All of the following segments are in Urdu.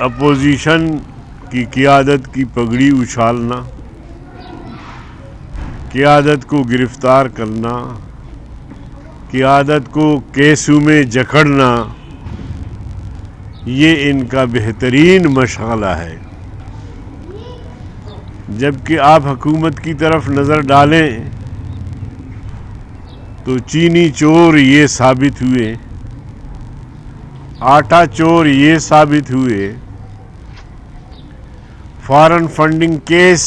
اپوزیشن کی قیادت کی پگڑی اچھالنا، قیادت کو گرفتار کرنا، قیادت کو کیسوں میں جکڑنا، یہ ان کا بہترین مشغلہ ہے۔ جبکہ آپ حکومت کی طرف نظر ڈالیں تو چینی چور یہ ثابت ہوئے، آٹا چور یہ ثابت ہوئے، فارن فنڈنگ کیس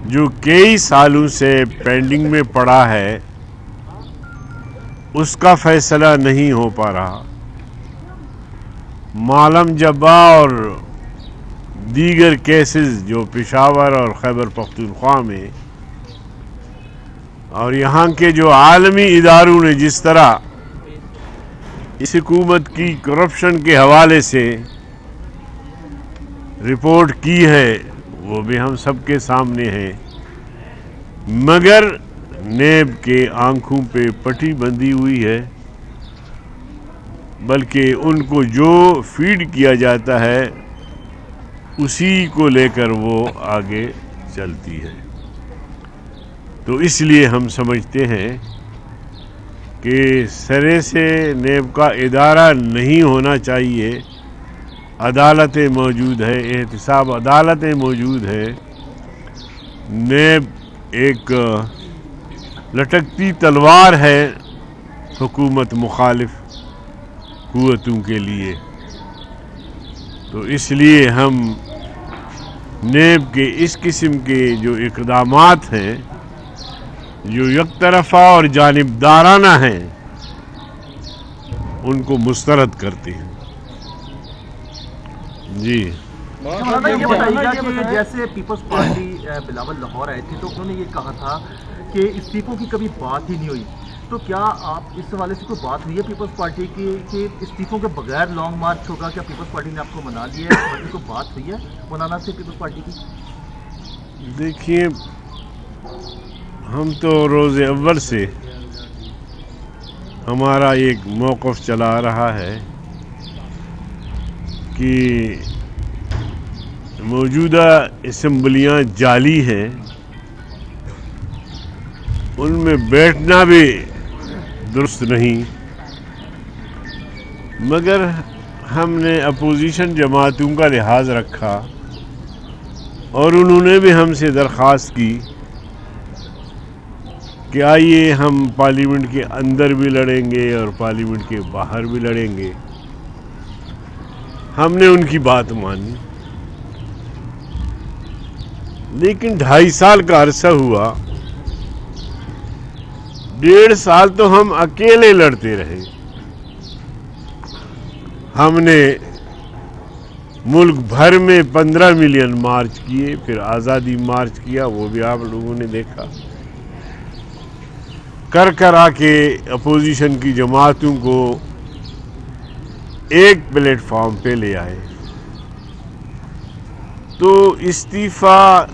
جو کئی سالوں سے پینڈنگ میں پڑا ہے اس کا فیصلہ نہیں ہو پا رہا، معلم جبا اور دیگر کیسز جو پشاور اور خیبر پختونخوا میں اور یہاں کے جو عالمی اداروں نے جس طرح اس حکومت کی کرپشن کے حوالے سے رپورٹ کی ہے وہ بھی ہم سب کے سامنے ہے، مگر نیب کے آنکھوں پہ پٹی بندھی ہوئی ہے، بلکہ ان کو جو فیڈ کیا جاتا ہے اسی کو لے کر وہ آگے چلتی ہے۔ تو اس لیے ہم سمجھتے ہیں کہ سرے سے نیب کا ادارہ نہیں ہونا چاہیے، عدالتیں موجود ہے، احتساب عدالتیں موجود ہے، نیب ایک لٹکتی تلوار ہے حکومت مخالف قوتوں کے لیے۔ تو اس لیے ہم نیب کے اس قسم کے جو اقدامات ہیں جو یک طرفہ اور جانبدارانہ ہیں ان کو مسترد کرتے ہیں۔ جی یہ بتائیے گا کہ جیسے پیپلز پارٹی بلاول لاہور آئے تھے تو انہوں نے یہ کہا تھا کہ استعفوں کی کبھی بات ہی نہیں ہوئی، تو کیا آپ اس حوالے سے کوئی بات ہوئی ہے پیپلز پارٹی کی کہ استعفوں کے بغیر لانگ مارچ ہوگا؟ کیا پیپلز پارٹی نے آپ کو منا لیا ہے؟ اور کوئی بات ہوئی ہے مولانا سے پیپلز پارٹی کی؟ دیکھیے، ہم تو روز اول سے ہمارا ایک موقف چلا رہا ہے کہ موجودہ اسمبلیاں جعلی ہیں، ان میں بیٹھنا بھی درست نہیں، مگر ہم نے اپوزیشن جماعتوں کا لحاظ رکھا اور انہوں نے بھی ہم سے درخواست کی کہ آئیے ہم پارلیمنٹ کے اندر بھی لڑیں گے اور پارلیمنٹ کے باہر بھی لڑیں گے۔ ہم نے ان کی بات مانی، لیکن 2.5 سال کا عرصہ ہوا، 1.5 سال تو ہم اکیلے لڑتے رہے۔ ہم نے ملک بھر میں 15 ملین مارچ کیے، پھر آزادی مارچ کیا، وہ بھی آپ لوگوں نے دیکھا، کر آ کے اپوزیشن کی جماعتوں کو ایک پلیٹ فارم پہ لے آئے۔ تو استعفیٰ،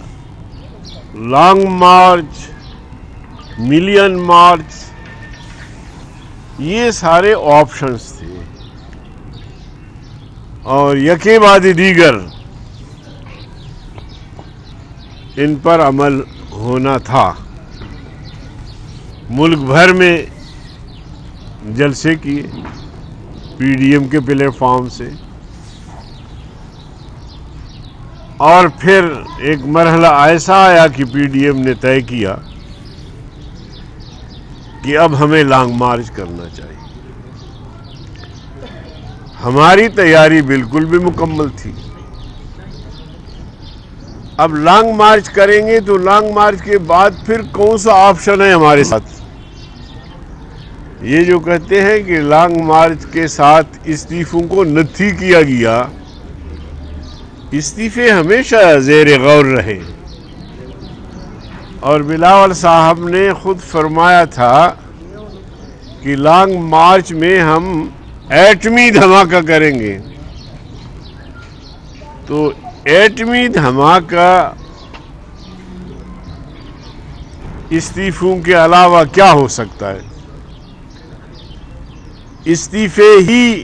لانگ مارچ، ملین مارچ، یہ سارے آپشنز تھے اور یکے بعد دیگر ان پر عمل ہونا تھا۔ ملک بھر میں جلسے کیے پی ڈی ایم کے پلیٹ فارم سے، اور پھر ایک مرحلہ ایسا آیا کہ پی ڈی ایم نے طے کیا کہ اب ہمیں لانگ مارچ کرنا چاہیے۔ ہماری تیاری بالکل بھی مکمل تھی۔ اب لانگ مارچ کریں گے تو لانگ مارچ کے بعد پھر کون سا آپشن ہے ہمارے ساتھ؟ یہ جو کہتے ہیں کہ لانگ مارچ کے ساتھ استعفوں کو نتھی کیا گیا، استعفے ہمیشہ زیر غور رہے، اور بلاول صاحب نے خود فرمایا تھا کہ لانگ مارچ میں ہم ایٹمی دھماکہ کریں گے۔ تو ایٹمی دھماکہ استعفوں کے علاوہ کیا ہو سکتا ہے؟ استعفے ہی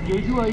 JUI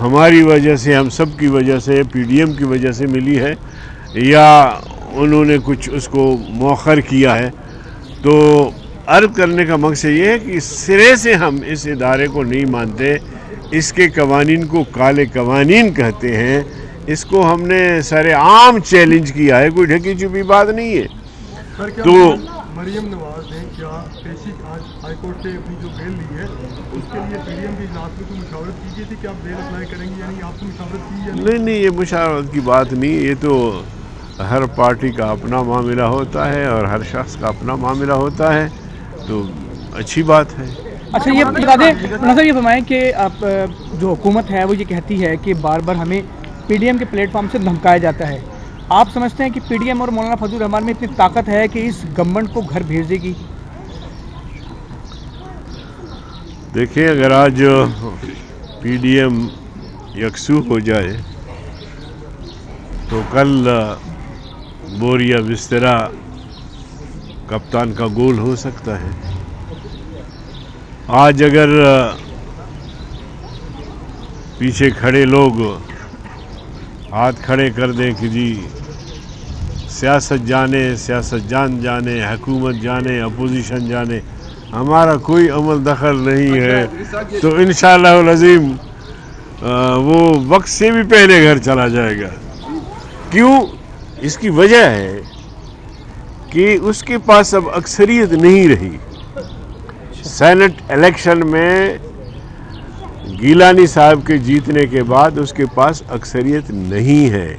ہماری وجہ سے، ہم سب کی وجہ سے، PDM کی وجہ سے ملی ہے یا انہوں نے کچھ اس کو مؤخر کیا ہے. تو عرض کرنے کا مقصد یہ ہے کہ سرے سے ہم اس ادارے کو نہیں مانتے. اس کے قوانین کو کالے قوانین کہتے ہیں. اس کو ہم نے سر عام چیلنج کیا ہے، کوئی ڈھکی چھپی بات نہیں ہے. تو مریم نواز نے کیا پیشی آج ہائی کورٹ سے اپنی جو بیل لی ہے اس کے لیے PDM کے اجلاس میں کوئی مشاورت کی گئی تھی کہ آپ بیل اپلائی کریں گے، یعنی آپ کو مشاورت کی یا نہیں، یہ مشاورت کی بات نہیں. یہ تو ہر پارٹی کا اپنا معاملہ ہوتا ہے اور ہر شخص کا اپنا معاملہ ہوتا ہے. تو اچھی بات ہے. اچھا یہ بتا دیں نظر، یہ فرمائیں کہ آپ جو حکومت ہے وہ یہ کہتی ہے کہ بار بار ہمیں PDM کے پلیٹ فارم سے دھمکایا جاتا ہے. آپ سمجھتے ہیں کہ PDM اور مولانا فضل الرحمان میں اتنی طاقت ہے کہ اس گورنمنٹ کو گھر بھیج دے گی؟ دیکھیں، اگر آج PDM یکسو ہو جائے تو کل بوریا بسترا کپتان کا گول ہو سکتا ہے. آج اگر پیچھے کھڑے لوگ ہاتھ کھڑے کر دیں کہ جی سیاست جانے، حکومت جانے، اپوزیشن جانے، ہمارا کوئی عمل دخل نہیں ہے، تو انشاءاللہ العظیم وہ وقت سے بھی پہلے گھر چلا جائے گا. کیوں؟ اس کی وجہ ہے کہ اس کے پاس اب اکثریت نہیں رہی. سینٹ الیکشن میں گیلانی صاحب کے جیتنے کے بعد اس کے پاس اکثریت نہیں ہے.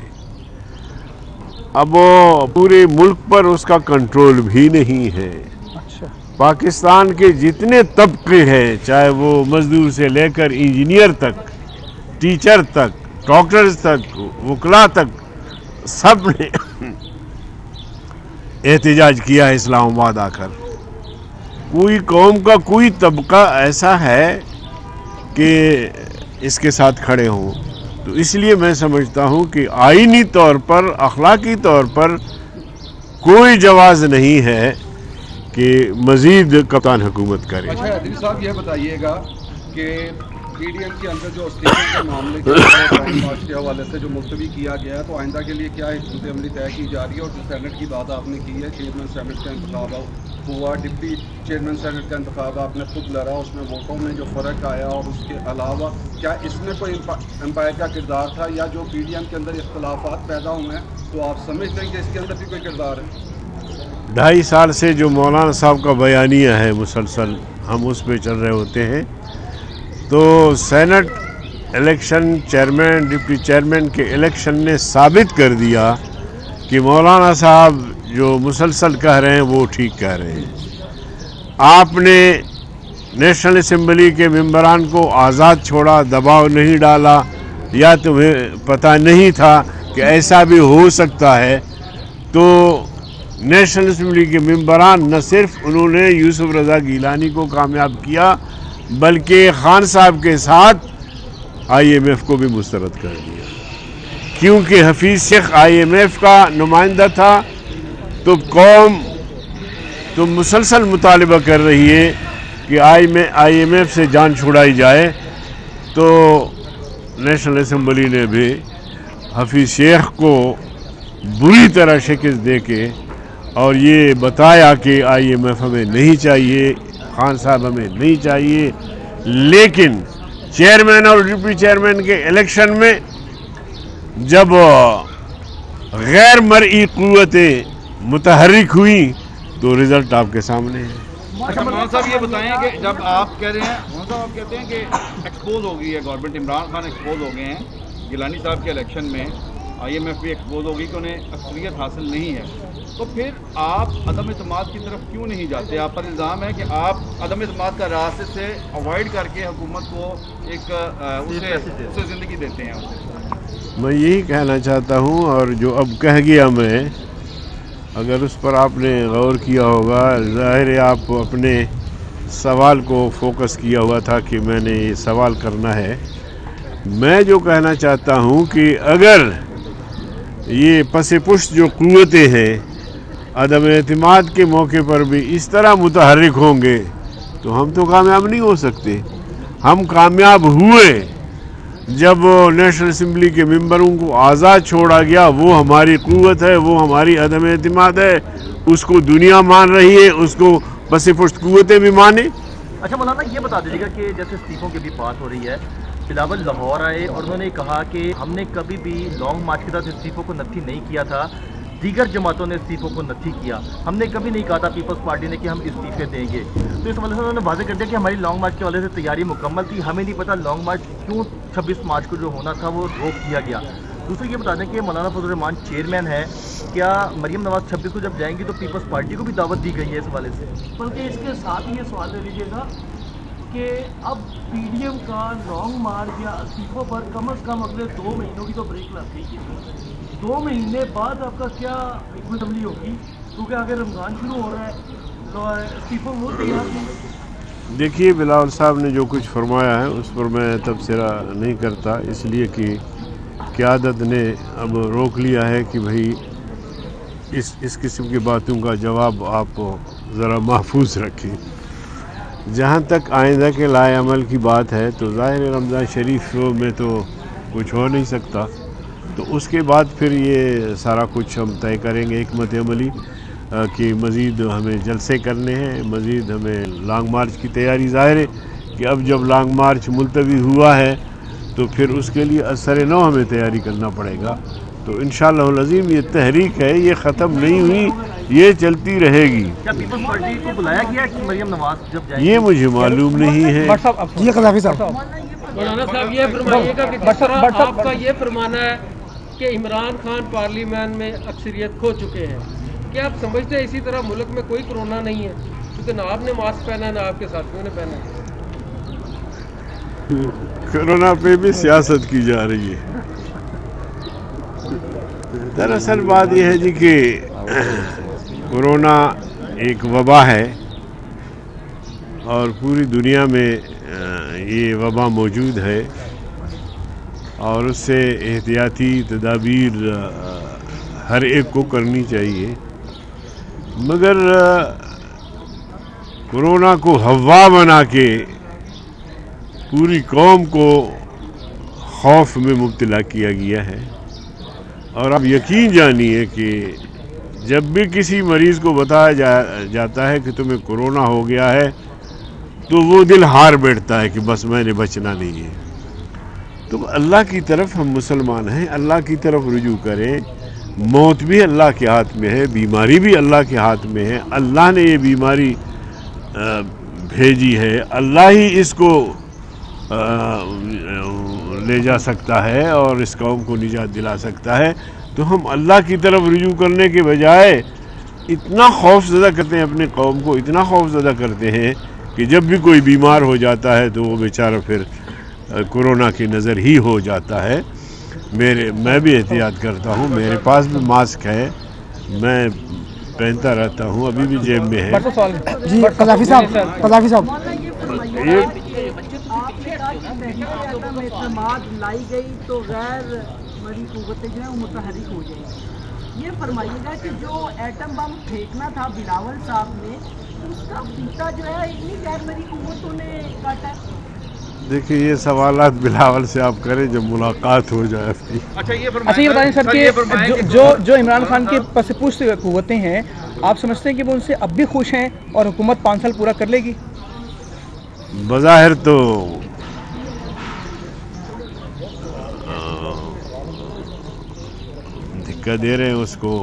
اب وہ پورے ملک پر اس کا کنٹرول بھی نہیں ہے. پاکستان کے جتنے طبقے ہیں، چاہے وہ مزدور سے لے کر انجینئر تک، ٹیچر تک، ڈاکٹرز تک، وکلاء تک، سب نے احتجاج کیا ہے اسلام آباد آ کر. کوئی قوم کا کوئی طبقہ ایسا ہے کہ اس کے ساتھ کھڑے ہوں. تو اس لیے میں سمجھتا ہوں کہ آئینی طور پر، اخلاقی طور پر کوئی جواز نہیں ہے کہ مزید کپتان حکومت کرے. اچھا عدیل صاحب یہ بتائیے گا کہ PDM کے اندر جو اسٹیشن کے معاملے کے حوالے سے جو ملتوی کیا گیا ہے، تو آئندہ کے لیے کیا حکمت عملی طے کی جا رہی ہے؟ اور جو سینٹ کی بات آپ نے کی ہے، چیئرمین سینٹ کا انتخاب ہوا، ڈپٹی چیئرمین سینٹ کا انتخاب آپ نے خود لڑا، اس میں ووٹوں میں جو فرق آیا، اور اس کے علاوہ کیا اس میں کوئی امپائر کا کردار تھا، یا جو PDM کے اندر اختلافات پیدا ہوئے ہیں تو آپ سمجھتے ہیں کہ اس کے اندر بھی کوئی کردار ہے؟ 2.5 سال سے جو مولانا صاحب کا بیانیہ ہے مسلسل ہم اس پہ چل رہے ہوتے ہیں. تو Saint election chairman, deputy chairman کے الیکشن نے ثابت کر دیا کہ مولانا صاحب جو مسلسل کہہ رہے ہیں وہ ٹھیک کہہ رہے ہیں. آپ نے نیشنل اسمبلی کے ممبران کو آزاد چھوڑا، دباؤ نہیں ڈالا، یا تمہیں پتہ نہیں تھا کہ ایسا بھی ہو سکتا ہے؟ تو نیشنل اسمبلی کے ممبران نہ صرف انہوں نے یوسف رضا گیلانی کو کامیاب کیا، بلکہ خان صاحب کے ساتھ IMF کو بھی مسترد کر دیا. کیونکہ حفیظ شیخ IMF کا نمائندہ تھا. تو قوم تو مسلسل مطالبہ کر رہی ہے کہ IMF سے جان چھڑائی جائے. تو نیشنل اسمبلی نے بھی حفیظ شیخ کو بری طرح شکست دے کے اور یہ بتایا کہ IMF ہمیں نہیں چاہیے، خان صاحب ہمیں نہیں چاہیے. لیکن چیئرمین اور ڈپٹی چیئرمین کے الیکشن میں جب غیر مرئی قوتیں متحرک ہوئیں تو رزلٹ آپ کے سامنے ہے. اچھا مولانا صاحب یہ بتائیں کہ جب آپ کہہ رہے ہیں، مولانا صاحب آپ کہتے ہیں کہ ایکسپوز ہو گئی ہے گورنمنٹ، عمران خان ایکسپوز ہو گئے ہیں گیلانی صاحب کے الیکشن میں، IMF بھی ایکسپوز ہو گئی کہ انہیں اکثریت حاصل نہیں ہے، تو پھر آپ عدم اعتماد کی طرف کیوں نہیں جاتے؟ آپ پر الزام ہے کہ آپ عدم اعتماد کا راستے سے اوائڈ کر کے حکومت کو ایک اسے زندگی دیتے ہیں. میں یہی کہنا چاہتا ہوں، اور جو اب کہہ گیا میں، اگر اس پر آپ نے غور کیا ہوگا، ظاہر ہے آپ اپنے سوال کو فوکس کیا ہوا تھا کہ میں نے یہ سوال کرنا ہے. میں جو کہنا چاہتا ہوں کہ اگر یہ پس پشت جو قوتیں ہیں عدم اعتماد کے موقع پر بھی اس طرح متحرک ہوں گے تو ہم تو کامیاب نہیں ہو سکتے. ہم کامیاب ہوئے جب نیشنل اسمبلی کے ممبروں کو آزاد چھوڑا گیا، وہ ہماری قوت ہے، وہ ہماری عدم اعتماد ہے، اس کو دنیا مان رہی ہے، اس کو پس پشت قوتیں بھی مانیں۔ اچھا مولانا یہ بتا دیجیے گا کہ جیسے استعفوں کی بھی بات ہو رہی ہے، بلاول لاہور آئے اور انہوں نے کہا کہ ہم نے کبھی بھی لانگ مارچ کے تحت استعفوں کو نفی نہیں کیا تھا، دیگر جماعتوں نے استعفوں کو نفی کیا، ہم نے کبھی نہیں کہا تھا پیپلز پارٹی نے کہ ہم استعفے دیں گے۔ تو اس حوالے سے انہوں نے واضح کر دیا کہ ہماری لانگ مارچ کے حوالے سے تیاری مکمل تھی، ہمیں نہیں پتا لانگ مارچ کیوں 26 مارچ کو جو ہونا تھا وہ روک دیا گیا۔ دوسرا یہ بتا دیں کہ مولانا فضل الرحمان چیئرمین ہے، کیا مریم نواز 26 کو جب جائیں گی تو پیپلز پارٹی کو بھی دعوت دی گئی ہے اس حوالے سے؟ بلکہ اس کے ساتھ یہ سوال لے لیجیے گا کہ اب پی ڈی ایم کا لانگ مارچ یا استعفوں پر کم از کم اگلے 2 مہینوں کی تو بریک لگ گئی ہے۔ 2 مہینے بعد آپ کا کیا حکمت عملی ہوگی؟ کیونکہ اگر رمضان شروع ہو رہا ہے تو استعفوں وہ تیار نہیں۔ دیکھیے بلاول صاحب نے جو کچھ فرمایا ہے اس پر میں تبصرہ نہیں کرتا، اس لیے کہ قیادت نے اب روک لیا ہے کہ بھئی اس قسم کی باتوں کا جواب آپ ذرا محفوظ رکھیں۔ جہاں تک آئندہ کے لائے عمل کی بات ہے تو ظاہر رمضان شریف میں تو کچھ ہو نہیں سکتا، تو اس کے بعد پھر یہ سارا کچھ ہم طے کریں گے حکمت عملی کہ مزید ہمیں جلسے کرنے ہیں، مزید ہمیں لانگ مارچ کی تیاری۔ ظاہر ہے کہ اب جب لانگ مارچ ملتوی ہوا ہے تو پھر اس کے لیے اثر نو ہمیں تیاری کرنا پڑے گا۔ تو انشاءاللہ العظیم یہ تحریک ہے، یہ ختم نہیں ہوئی، یہ چلتی رہے گی۔ کیا پیپلز پارٹی کو بلایا گیا ہے کہ مریم نواز جب جائیں گی؟ یہ مجھے معلوم نہیں ہے۔ جی قذافی صاحب، مولانا صاحب یہ فرمائیے گا کہ جس طرح آپ کا یہ فرمانا ہے کہ عمران خان پارلیمنٹ میں اکثریت کھو چکے ہیں، کیا آپ سمجھتے ہیں اسی طرح ملک میں کوئی کرونا نہیں ہے؟ کیونکہ نہ آپ نے ماسک پہنا ہے نہ آپ کے ساتھیوں نے پہنا ہے۔ کورونا پہ بھی سیاست کی جا رہی ہے۔ دراصل بات یہ ہے جی کہ کورونا ایک وبا ہے اور پوری دنیا میں یہ وبا موجود ہے اور اس سے احتیاطی تدابیر ہر ایک کو کرنی چاہیے، مگر کورونا کو ہوا بنا کے پوری قوم کو خوف میں مبتلا کیا گیا ہے۔ اور آپ یقین جانیے کہ جب بھی کسی مریض کو بتایا جاتا ہے کہ تمہیں کورونا ہو گیا ہے تو وہ دل ہار بیٹھتا ہے کہ بس میں نے بچنا نہیں ہے۔ تو اللہ کی طرف ہم مسلمان ہیں، اللہ کی طرف رجوع کریں۔ موت بھی اللہ کے ہاتھ میں ہے، بیماری بھی اللہ کے ہاتھ میں ہے، اللہ نے یہ بیماری بھیجی ہے، اللہ ہی اس کو لے جا سکتا ہے اور اس قوم کو نجات دلا سکتا ہے۔ تو ہم اللہ کی طرف رجوع کرنے کے بجائے اتنا خوف زدہ کرتے ہیں، اپنے قوم کو اتنا خوف زدہ کرتے ہیں کہ جب بھی کوئی بیمار ہو جاتا ہے تو وہ بیچارہ پھر کورونا کی نظر ہی ہو جاتا ہے۔ میں بھی احتیاط کرتا ہوں، میرے پاس بھی ماسک ہے، میں پہنتا رہتا ہوں، ابھی بھی جیب میں ہے۔ جی قذافی صاحب اعتماد لائی گئی تو غیر بڑی قوتیں جو ہیں وہ متحرک ہو جائیں گی۔ یہ فرمائیے گا کہ جو ایٹم بم پھینکنا تھا بلاول صاحب نے، اس کا فیتا جو ہے اتنی غیر بڑی قوتوں نے کاٹا ہے۔ دیکھیے یہ سوالات بلاول سے آپ کریں جب ملاقات ہو جائے اپنی۔ اچھا یہ بتائیں سر کہ جو عمران خان کے پس پشت قوتیں ہیں، آپ سمجھتے ہیں کہ وہ ان سے اب بھی خوش ہیں اور حکومت 5 سال پورا کر لے گی؟ بظاہر تو دھکا دے رہے ہیں اس کو،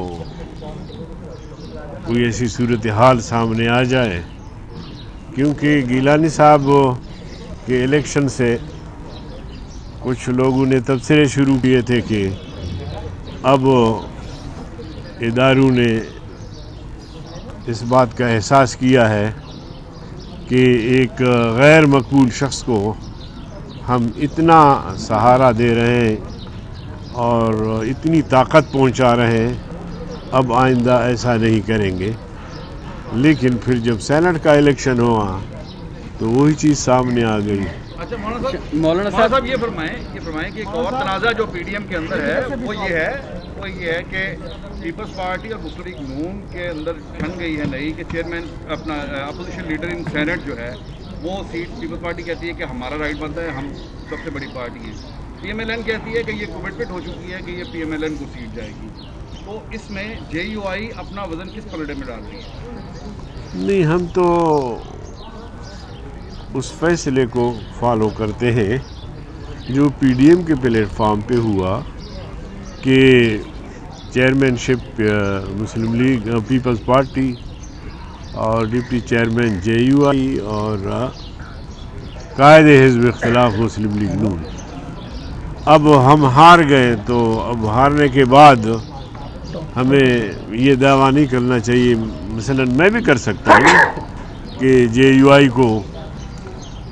کوئی ایسی صورتحال سامنے آ جائے، کیونکہ گیلانی صاحب کے الیکشن سے کچھ لوگوں نے تبصرے شروع کیے تھے کہ اب اداروں نے اس بات کا احساس کیا ہے کہ ایک غیر مقبول شخص کو ہم اتنا سہارا دے رہے ہیں اور اتنی طاقت پہنچا رہے ہیں، اب آئندہ ایسا نہیں کریں گے۔ لیکن پھر جب سینٹ کا الیکشن ہوا تو وہی چیز سامنے آ گئی۔ اچھا مولانا صاحب یہ فرمائیں کہ ایک اور تنازع جو پی ڈی ایم کے اندر ہے وہ یہ ہے کہ پیپلز پارٹی اور مسلم لیگ نون کے اندر ٹھن گئی ہے نئی کہ چیئرمین اپنا اپوزیشن لیڈر ان سینٹ جو ہے وہ سیٹ پیپلز پارٹی کہتی ہے کہ ہمارا رائٹ بنتا ہے، ہم سب سے بڑی پارٹی ہے، PMLN کہتی ہے کہ یہ کمٹمنٹ ہو چکی ہے کہ یہ PMLN کو سیٹ جائے گی، تو اس میں JUI اپنا وزن کس پلڑے میں ڈال رہی ہے؟ نہیں، ہم تو اس فیصلے کو فالو کرتے ہیں جو PDM کے پلیٹ فارم پہ ہوا کہ چیئرمین شپ مسلم لیگ پیپلز پارٹی اور ڈپٹی چیئرمین JUI اور قائد حزب اختلاف مسلم لیگ نون. اب ہم ہار گئے تو اب ہارنے کے بعد ہمیں یہ دعویٰ نہیں کرنا چاہیے. مثلا میں بھی کر سکتا ہوں کہ JUI کو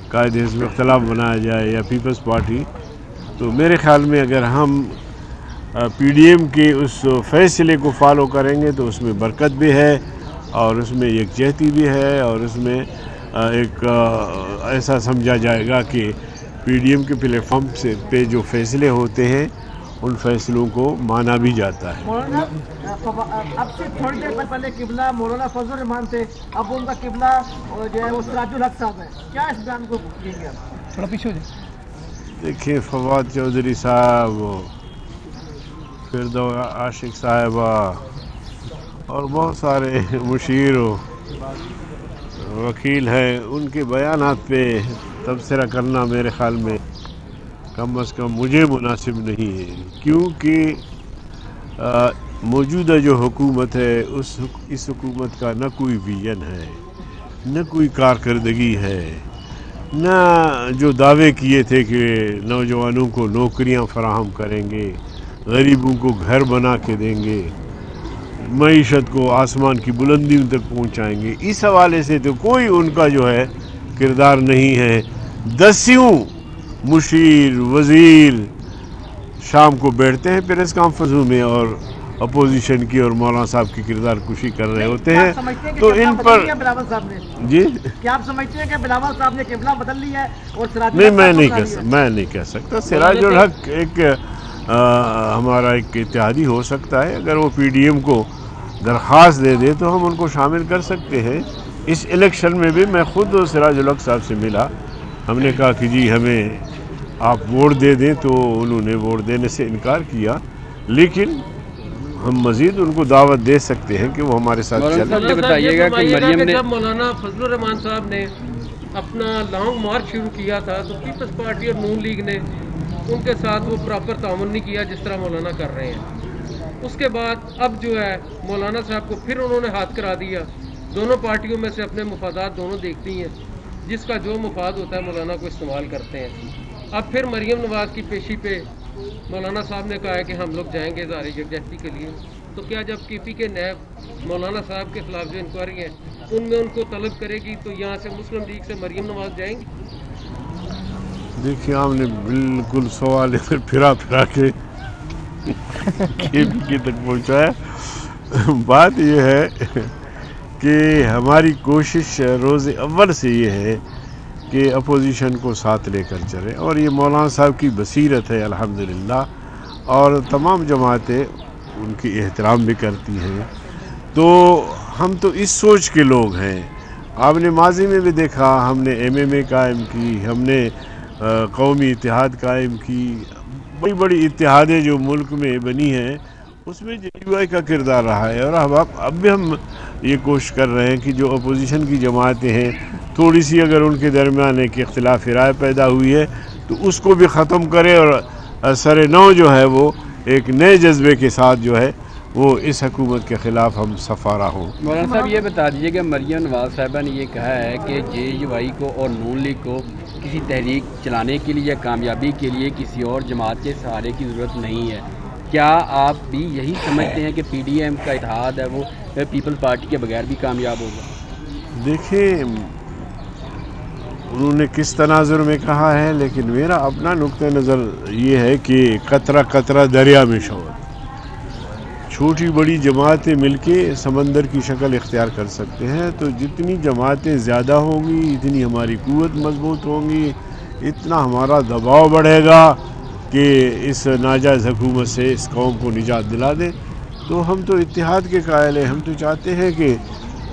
قائد حزب اختلاف بنایا جائے یا پیپلز پارٹی. تو میرے خیال میں اگر ہم PDM کے اس فیصلے کو فالو کریں گے تو اس میں برکت بھی ہے اور اس میں یکجہتی بھی ہے اور اس میں ایک ایسا سمجھا جائے گا کہ PDM کے پلیٹ فارم سے پہ جو فیصلے ہوتے ہیں ان فیصلوں کو مانا بھی جاتا ہے. مولانا اب سے تھوڑی دیر پہلے قبلہ مولانا فضل الرحمان تھے، اب ان کا قبلہ جو ہے وہ سراج الحق صاحب ہے، کیا اس بیان کو لیں گے آپ؟ تھوڑا پیچھے ہو جائے. دیکھیں، فواد چودھری صاحب، فردوس عاشق صاحبہ اور بہت سارے مشیر و وکیل ہیں، ان کے بیانات پہ تبصرہ کرنا میرے خیال میں کم از کم مجھے مناسب نہیں ہے، کیونکہ موجودہ جو حکومت ہے اس حکومت کا نہ کوئی ویژن ہے، نہ کوئی کارکردگی ہے، نہ جو دعوے کیے تھے کہ نوجوانوں کو نوکریاں فراہم کریں گے، غریبوں کو گھر بنا کے دیں گے، معیشت کو آسمان کی بلندیوں تک پہنچائیں گے، اس حوالے سے تو کوئی ان کا جو ہے کردار نہیں ہے. دسیوں مشیر وزیر شام کو بیٹھتے ہیں پریس کانفرنسوں میں اور اپوزیشن کی اور مولانا صاحب کی کردار کشی کر رہے ہوتے ہیں. تو ان پر جی کیا آپ سمجھتے ہیں کہ بلاول صاحب نے قبلہ بدل لیا ہے اور سراج نہیں، میں نہیں کہہ سکتا. سراج الحق ایک ہمارا ایک اتحادی ہو سکتا ہے، اگر وہ PDM کو درخواست دے دے تو ہم ان کو شامل کر سکتے ہیں. اس الیکشن میں بھی میں خود سراج الحق صاحب سے ملا، ہم نے کہا کہ جی ہمیں آپ ووٹ دے دیں، تو انہوں نے ووٹ دینے سے انکار کیا، لیکن ہم مزید ان کو دعوت دے سکتے ہیں کہ وہ ہمارے ساتھ چلیں. بتائیے گا کہ مریم نے جب مولانا فضل الرحمان صاحب نے اپنا لانگ مارچ شروع کیا تھا تو پیپلز پارٹی اور نون لیگ نے ان کے ساتھ وہ پراپر تعاون نہیں کیا جس طرح مولانا کر رہے ہیں. اس کے بعد اب جو ہے مولانا صاحب کو پھر انہوں نے ہاتھ کرا دیا. دونوں پارٹیوں میں سے اپنے مفادات دونوں دیکھتی ہیں، جس کا جو مفاد ہوتا ہے مولانا کو استعمال کرتے ہیں. اب پھر مریم نواز کی پیشی پہ مولانا صاحب نے کہا ہے کہ ہم لوگ جائیں گے اظہار یکجہتی کے لیے. تو کیا جب KP کے نیب مولانا صاحب کے خلاف جو انکوائری ہے ان میں ان کو طلب کرے گی تو یہاں سے مسلم لیگ سے مریم نواز جائیں گی؟ دیکھیے، آپ نے بالکل سوال ادھر پھرا کے KP تک پہنچایا. بات یہ ہے کہ ہماری کوشش روز اول سے یہ ہے کہ اپوزیشن کو ساتھ لے کر چلے، اور یہ مولانا صاحب کی بصیرت ہے الحمدللہ، اور تمام جماعتیں ان کی احترام بھی کرتی ہیں. تو ہم تو اس سوچ کے لوگ ہیں. آپ نے ماضی میں بھی دیکھا، ہم نے MMA قائم کی، ہم نے قومی اتحاد قائم کی، بڑی بڑی اتحادیں جو ملک میں بنی ہیں اس میں JUI کا کردار رہا ہے. اور اب بھی ہم یہ کوشش کر رہے ہیں کہ جو اپوزیشن کی جماعتیں ہیں، تھوڑی سی اگر ان کے درمیان ایک اختلاف رائے پیدا ہوئی ہے تو اس کو بھی ختم کرے اور سر نو جو ہے وہ ایک نئے جذبے کے ساتھ جو ہے وہ اس حکومت کے خلاف ہم سفارہ ہوں. مولانا صاحب یہ بتا دیجیے کہ مریم نواز صاحبہ نے یہ کہا ہے کہ JUI کو اور نون لیگ کو کسی تحریک چلانے کے لیے یا کامیابی کے لیے کسی اور جماعت کے سہارے کی ضرورت نہیں ہے. کیا آپ بھی یہی سمجھتے ہیں کہ PDM کا اتحاد ہے وہ پیپلز پارٹی کے بغیر بھی کامیاب ہوگا؟ دیکھیں، انہوں نے کس تناظر میں کہا ہے، لیکن میرا اپنا نقطہ نظر یہ ہے کہ قطرہ قطرہ دریا میں شور. چھوٹی بڑی جماعتیں مل کے سمندر کی شکل اختیار کر سکتے ہیں. تو جتنی جماعتیں زیادہ ہوں گی اتنی ہماری قوت مضبوط ہوں گی، اتنا ہمارا دباؤ بڑھے گا کہ اس ناجائز حکومت سے اس قوم کو نجات دلا دیں. تو ہم تو اتحاد کے قائل ہیں. ہم تو چاہتے ہیں کہ